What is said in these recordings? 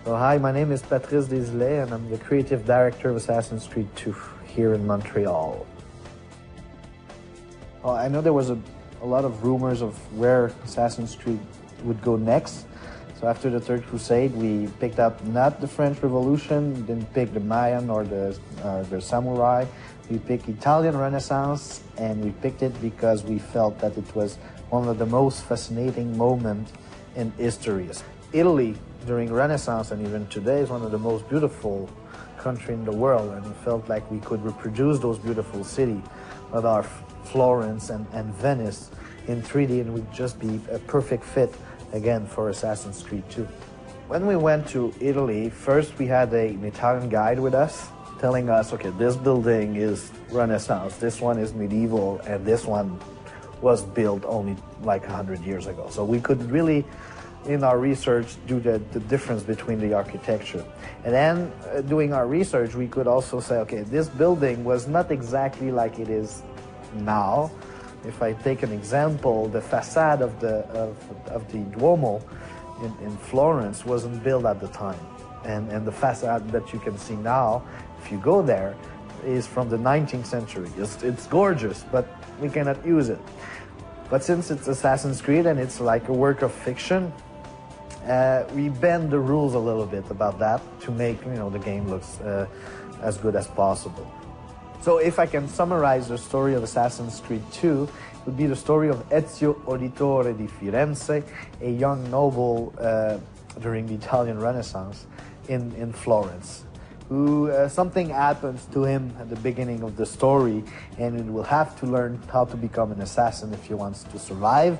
Well, hi, my name is Patrice Desilets, and I'm the creative director of Assassin's Creed 2 here in Montreal. Well, I know there was a lot of rumors of where Assassin's Creed would go next. So after the Third Crusade, we picked up not the French Revolution, didn't pick the Mayan or the samurai. We picked Italian Renaissance, and we picked it because we felt that it was one of the most fascinating moments in history. Italy during Renaissance and even today is one of the most beautiful countries in the world, and we felt like we could reproduce those beautiful cities with our Florence and Venice in 3D, and would just be a perfect fit again for Assassin's Creed 2. When we went to Italy, first we had an Italian guide with us telling us, okay, this building is Renaissance, this one is medieval, and this one was built only like 100 years ago. So we could really, in our research, do the difference between the architecture. And then doing our research, we could also say, okay, this building was not exactly like it is now. If I take an example, the facade of the Duomo in Florence wasn't built at the time. And the facade that you can see now, if you go there, is from the 19th century. It's gorgeous, but we cannot use it. But since it's Assassin's Creed and it's like a work of fiction, we bend the rules a little bit about that to make the game looks as good as possible. So if I can summarize the story of Assassin's Creed 2, it would be the story of Ezio Auditore di Firenze, a young noble during the Italian Renaissance in Florence, who something happens to him at the beginning of the story, and he will have to learn how to become an assassin if he wants to survive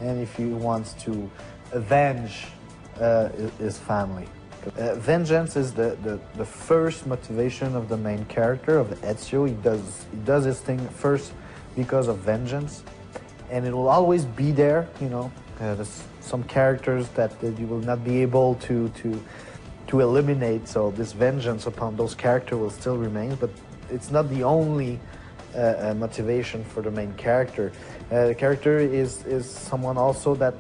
and if he wants to avenge his family. Vengeance is the first motivation of the main character, of Ezio. He does his thing first because of vengeance, and it will always be there. There's some characters that you will not be able to eliminate, so this vengeance upon those characters will still remain, but it's not the only motivation for the main character. The character is someone also that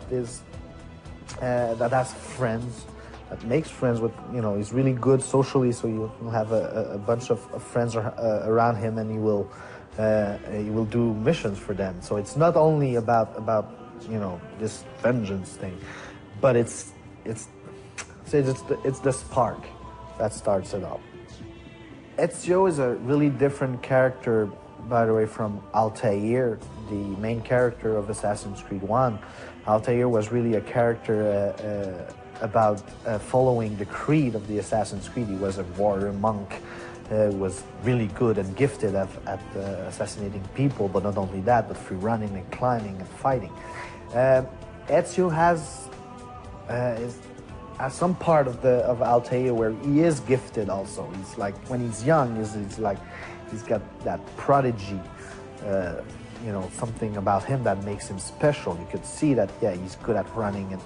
has friends, that makes friends with, he's really good socially, so you'll have a bunch of friends around him, and he will do missions for them. So it's not only about this vengeance thing, but it's the spark that starts it all. Ezio is a really different character, by the way, from Altair, the main character of Assassin's Creed 1. Altair was really a character about following the creed of the Assassin's Creed. He was a warrior monk, was really good and gifted at assassinating people, but not only that, but through running and climbing and fighting. Ezio has some part of Altair where he is gifted also. He's like, when he's young, he's got that prodigy, something about him that makes him special. You could see that, yeah, he's good at running,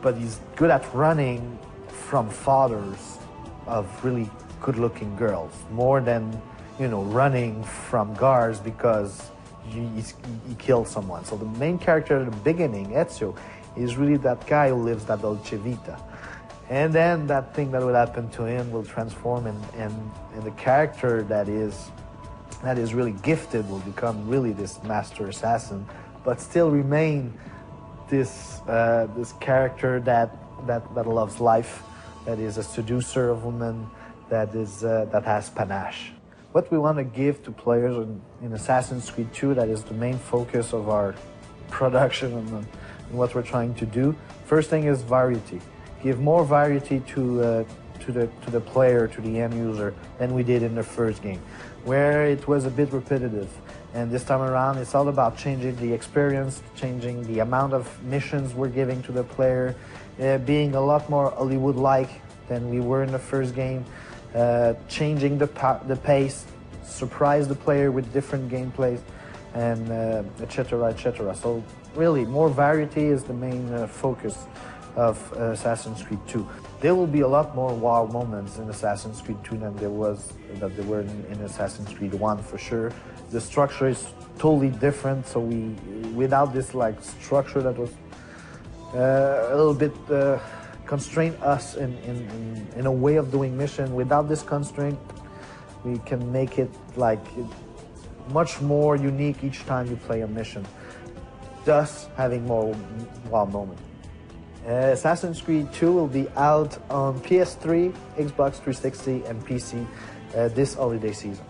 but he's good at running from fathers of really good-looking girls, more than, running from guards because he killed someone. So the main character at the beginning, Ezio, is really that guy who lives that dolce vita. And then that thing that will happen to him will transform, and the character that is really gifted will become really this master assassin, but still remain this character that loves life, that is a seducer of women, that has panache. What we want to give to players in Assassin's Creed 2, that is the main focus of our production and what we're trying to do. First thing is variety. Give more variety to the player, to the end user, than we did in the first game, where it was a bit repetitive. And this time around, it's all about changing the experience, changing the amount of missions we're giving to the player, being a lot more Hollywood-like than we were in the first game, changing the pace, surprise the player with different gameplays, and etc., etc. So really, more variety is the main focus of Assassin's Creed 2. There will be a lot more wow moments in Assassin's Creed 2 than there were in Assassin's Creed 1 for sure. The structure is totally different, so without this structure that was a little bit constrain us in a way of doing mission. Without this constraint, we can make it like much more unique each time you play a mission, thus having more wow moment. Assassin's Creed 2 will be out on PS3, Xbox 360, and PC this holiday season.